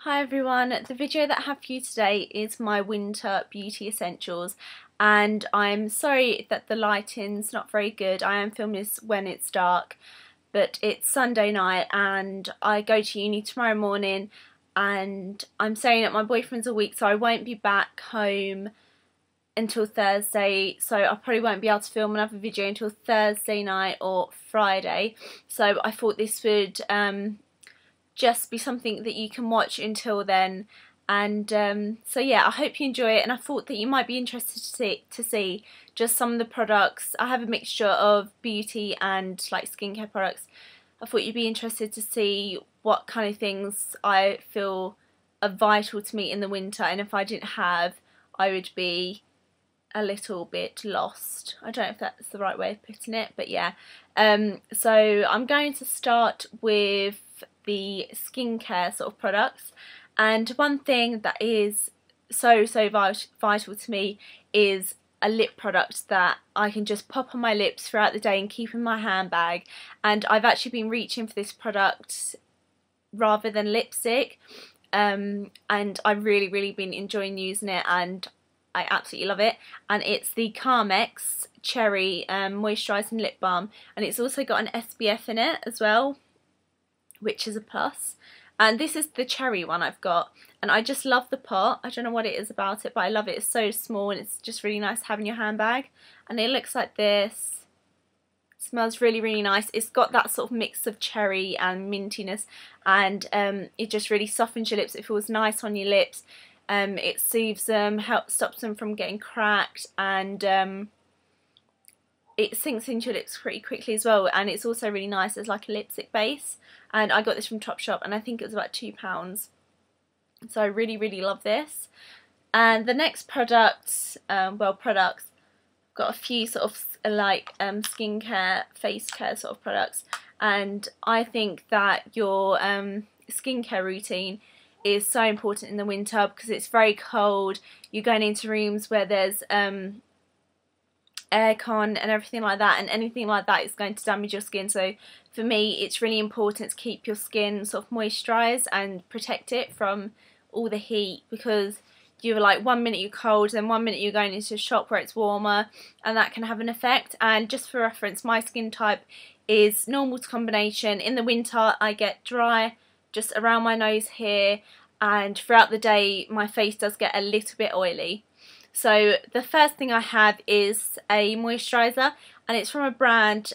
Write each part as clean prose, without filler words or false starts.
Hi everyone, the video that I have for you today is my winter beauty essentials, and I'm sorry that the lighting's not very good. I am filming this when it's dark, but it's Sunday night and I go to uni tomorrow morning and I'm staying at my boyfriend's a week, so I won't be back home until Thursday, so I probably won't be able to film another video until Thursday night or Friday. So I thought this would just be something that you can watch until then, and so yeah, I hope you enjoy it, and I thought that you might be interested to see just some of the products. I have a mixture of beauty and like skincare products. I thought you'd be interested to see what kind of things I feel are vital to me in the winter, and if I didn't have, I would be a little bit lost. I don't know if that's the right way of putting it, but yeah. So I'm going to start with the skincare sort of products, and one thing that is so vital to me is a lip product that I can just pop on my lips throughout the day and keep in my handbag. And I've actually been reaching for this product rather than lipstick, and I've really been enjoying using it, and I absolutely love it. And it's the Carmex Cherry Moisturising Lip Balm, and it's also got an SPF in it as well, which is a plus. And this is the cherry one I've got, and I just love the pot. I don't know what it is about it, but I love it. It's so small and it's just really nice to have in your handbag, and it looks like this. It smells really nice. It's got that sort of mix of cherry and mintiness, and it just really softens your lips. It feels nice on your lips. It soothes them, stops them from getting cracked, and it sinks into your lips pretty quickly as well. And it's also really nice as like a lipstick base, and I got this from Topshop and I think it was about £2, so I really love this. And the next products, got a few sort of like skincare, face care sort of products, and I think that your skincare routine is so important in the winter because it's very cold. You're going into rooms where there's aircon and everything like that, and anything like that is going to damage your skin. So for me, it's really important to keep your skin sort of moisturised and protect it from all the heat, because you're like 1 minute you're cold, then 1 minute you're going into a shop where it's warmer, and that can have an effect. And just for reference, my skin type is normal to combination. In the winter I get dry just around my nose here, and throughout the day my face does get a little bit oily. So the first thing I have is a moisturiser, and it's from a brand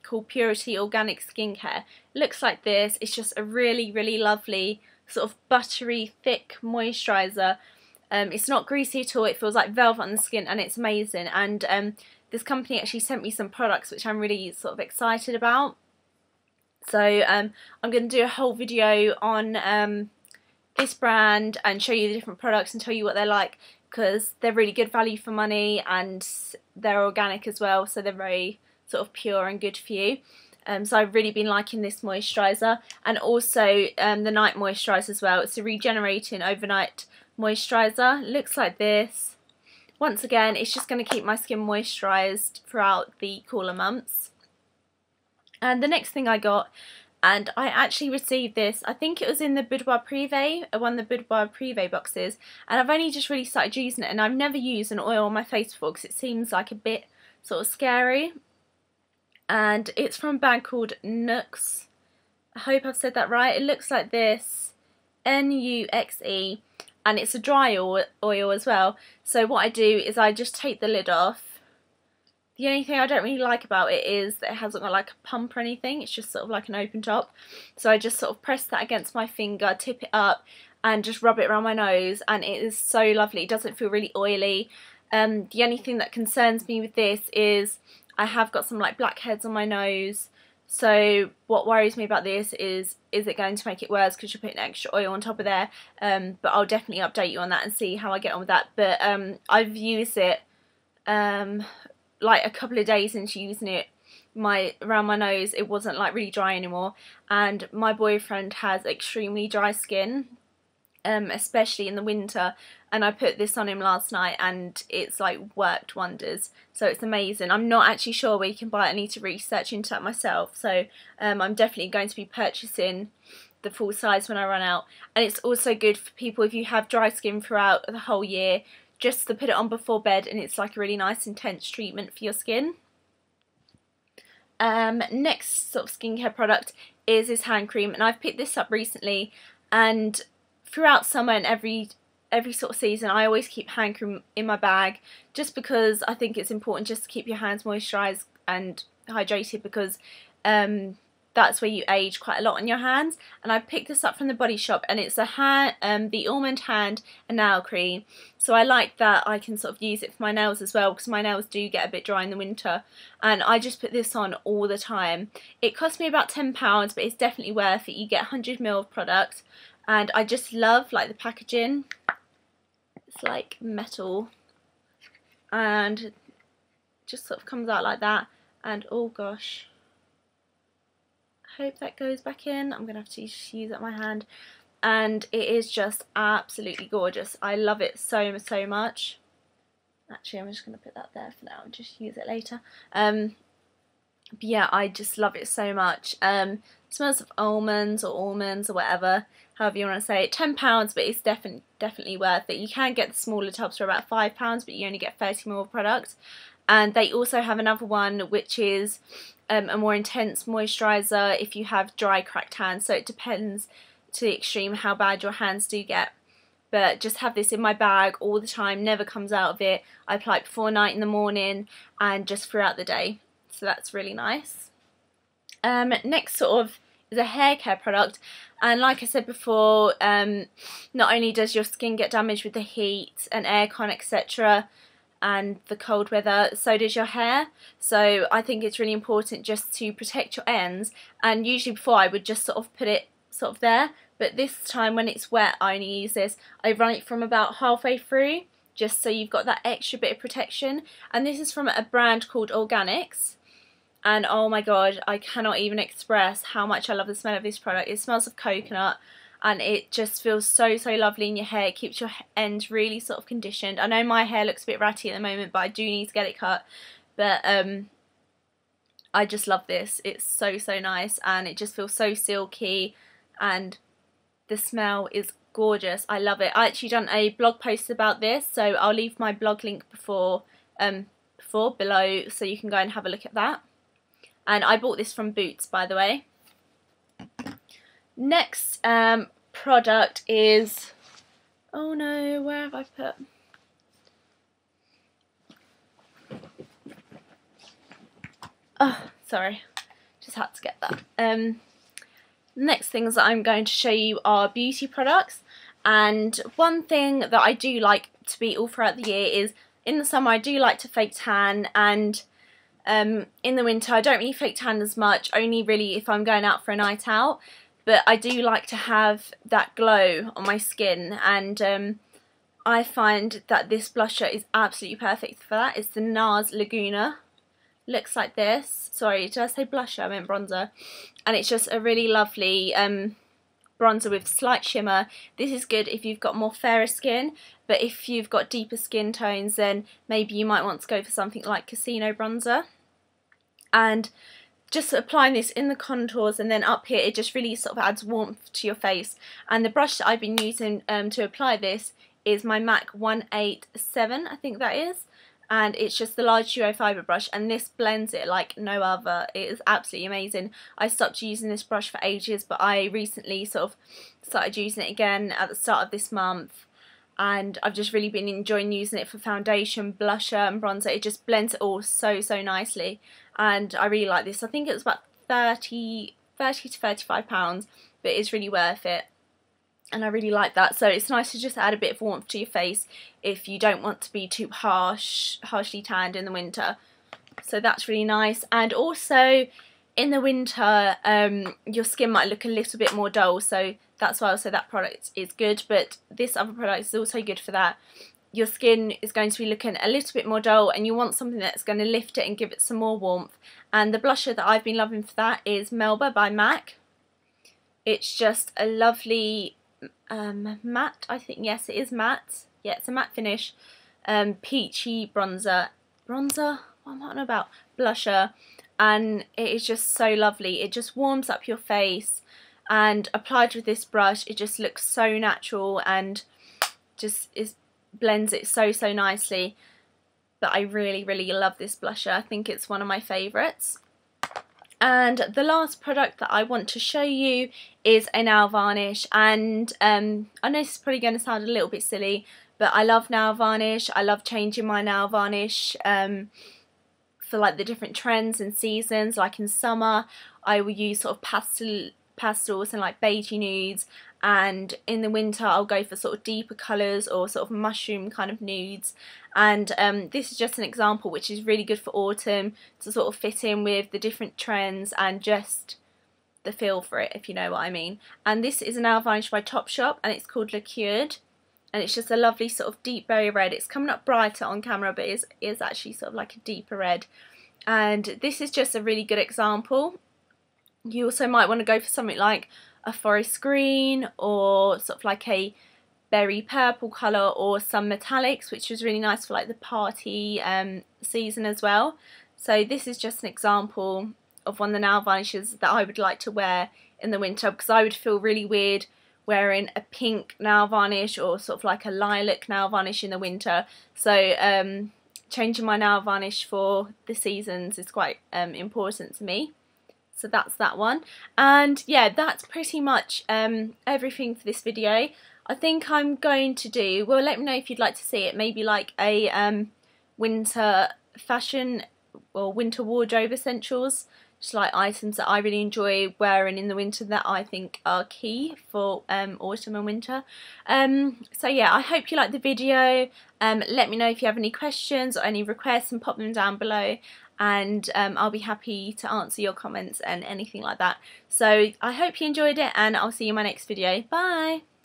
called Purity Organic Skincare. It looks like this. It's just a really lovely sort of buttery thick moisturiser. It's not greasy at all. It feels like velvet on the skin, and it's amazing. And this company actually sent me some products which I'm really sort of excited about. So I'm going to do a whole video on this brand and show you the different products and tell you what they're like, because they're really good value for money and they're organic as well, so they're very sort of pure and good for you. So I've really been liking this moisturiser, and also the night moisturiser as well. It's a regenerating overnight moisturiser. It looks like this. Once again, it's just going to keep my skin moisturised throughout the cooler months. And the next thing I got, and I actually received this, I think it was in the Boudoir Privé, one of the Boudoir Privé boxes, and I've only just really started using it, and I've never used an oil on my face before because it seems like a bit sort of scary. And it's from a brand called Nuxe. I hope I've said that right. It looks like this, Nuxe, and it's a dry oil as well. So what I do is I just take the lid off. The only thing I don't really like about it is that it hasn't got like a pump or anything. It's just sort of like an open top. So I just sort of press that against my finger, tip it up, and just rub it around my nose, and it is so lovely. It doesn't feel really oily. The only thing that concerns me with this is I have got some like blackheads on my nose. So what worries me about this is it going to make it worse because you're putting extra oil on top of there? But I'll definitely update you on that and see how I get on with that. But I've used it like a couple of days into using it. Around my nose it wasn't like really dry anymore, and my boyfriend has extremely dry skin, especially in the winter, and I put this on him last night and it's like worked wonders. So it's amazing. I'm not actually sure where you can buy it. I need to research into that myself. So I'm definitely going to be purchasing the full size when I run out. And it's also good for people if you have dry skin throughout the whole year, just to put it on before bed, and it's like a really nice intense treatment for your skin. Next sort of skincare product is this hand cream, and I've picked this up recently, and throughout summer and every sort of season I always keep hand cream in my bag, just because I think it's important just to keep your hands moisturised and hydrated, because that's where you age quite a lot on your hands. And I picked this up from the Body Shop, and it's the Almond hand and nail cream. So I like that I can sort of use it for my nails as well, because my nails do get a bit dry in the winter, and I just put this on all the time. It cost me about £10, but it's definitely worth it. You get 100ml of product, and I just love like the packaging. It's like metal, and just sort of comes out like that. And oh gosh, hope that goes back in. I'm gonna have to use it on my hand, and it is just absolutely gorgeous. I love it so much. Actually, I'm just gonna put that there for now and just use it later. But yeah, I just love it so much. It smells of almonds or whatever, however you want to say it. £10, but it's definitely worth it. You can get the smaller tubs for about £5, but you only get 30ml product. And they also have another one which is a more intense moisturiser if you have dry, cracked hands. So it depends to the extreme how bad your hands do get. But just have this in my bag all the time, never comes out of it. I apply it before night, in the morning, and just throughout the day. So that's really nice. Next sort of is a hair care product, and like I said before, not only does your skin get damaged with the heat and aircon, etc., and the cold weather, so does your hair. So I think it's really important just to protect your ends, and usually before I would just sort of put it sort of there, but this time when it's wet I only use this. I run it from about halfway through, just so you've got that extra bit of protection. And this is from a brand called Organix, and oh my god, I cannot even express how much I love the smell of this product. It smells of coconut, and it just feels so lovely in your hair. It keeps your ends really sort of conditioned. I know my hair looks a bit ratty at the moment, but I do need to get it cut. But I just love this. It's so nice, and it just feels so silky, and the smell is gorgeous. I love it. I actually done a blog post about this, so I'll leave my blog link below, so you can go and have a look at that. And I bought this from Boots, by the way. Next product is, oh no, where have I put? Oh, sorry, just had to get that. Next things that I'm going to show you are beauty products, and one thing that I do like to be all throughout the year is, in the summer I do like to fake tan, and in the winter I don't really fake tan as much, only really if I'm going out for a night out. But I do like to have that glow on my skin, and I find that this blusher is absolutely perfect for that. It's the Nars Laguna. Looks like this. Sorry, did I say blusher? I meant bronzer. And it's just a really lovely bronzer with slight shimmer. This is good if you've got more fairer skin, but if you've got deeper skin tones, then maybe you might want to go for something like Casino bronzer. And just applying this in the contours and then up here, it just really sort of adds warmth to your face. And the brush that I've been using to apply this is my MAC 187, I think that is. And it's just the large duo fibre brush, and this blends it like no other. It is absolutely amazing. I stopped using this brush for ages, but I recently sort of started using it again at the start of this month, and I've just really been enjoying using it for foundation, blusher and bronzer. It just blends it all so nicely, and I really like this. I think it was about 30 to £35, but it's really worth it. And I really like that. So it's nice to just add a bit of warmth to your face if you don't want to be too harshly tanned in the winter. So that's really nice. And also in the winter, your skin might look a little bit more dull, so that's why also that product is good. But this other product is also good for that. Your skin is going to be looking a little bit more dull, and you want something that's going to lift it and give it some more warmth. And the blusher that I've been loving for that is Melba by MAC. It's just a lovely matte, I think, yes it is matte, yeah it's a matte finish, peachy bronzer, what am I on about, blusher, and it is just so lovely. It just warms up your face, and applied with this brush, it just looks so natural and just blends it so nicely. But I really love this blusher. I think it's one of my favourites. And the last product that I want to show you is a nail varnish, and I know this is probably going to sound a little bit silly, but I love nail varnish. I love changing my nail varnish for like the different trends and seasons. Like in summer I will use sort of pastels and like beigey nudes, and in the winter I'll go for sort of deeper colours or sort of mushroom kind of nudes. And this is just an example which is really good for autumn to sort of fit in with the different trends and just the feel for it, if you know what I mean. And this is a nail varnish by Topshop, and it's called Lacquered, and it's just a lovely sort of deep berry red. It's coming up brighter on camera, but it is actually sort of like a deeper red. And this is just a really good example. You also might want to go for something like a forest green or sort of like a berry purple colour, or some metallics, which is really nice for like the party season as well. So this is just an example of one of the nail varnishes that I would like to wear in the winter, because I would feel really weird wearing a pink nail varnish or sort of like a lilac nail varnish in the winter. So changing my nail varnish for the seasons is quite important to me. So that's that one. And yeah, that's pretty much everything for this video. I think I'm going to do, well, let me know if you'd like to see it, maybe like a winter fashion or winter wardrobe essentials, just like items that I really enjoy wearing in the winter that I think are key for autumn and winter. So yeah, I hope you liked the video. Let me know if you have any questions or any requests and pop them down below, and I'll be happy to answer your comments and anything like that. So I hope you enjoyed it, and I'll see you in my next video. Bye!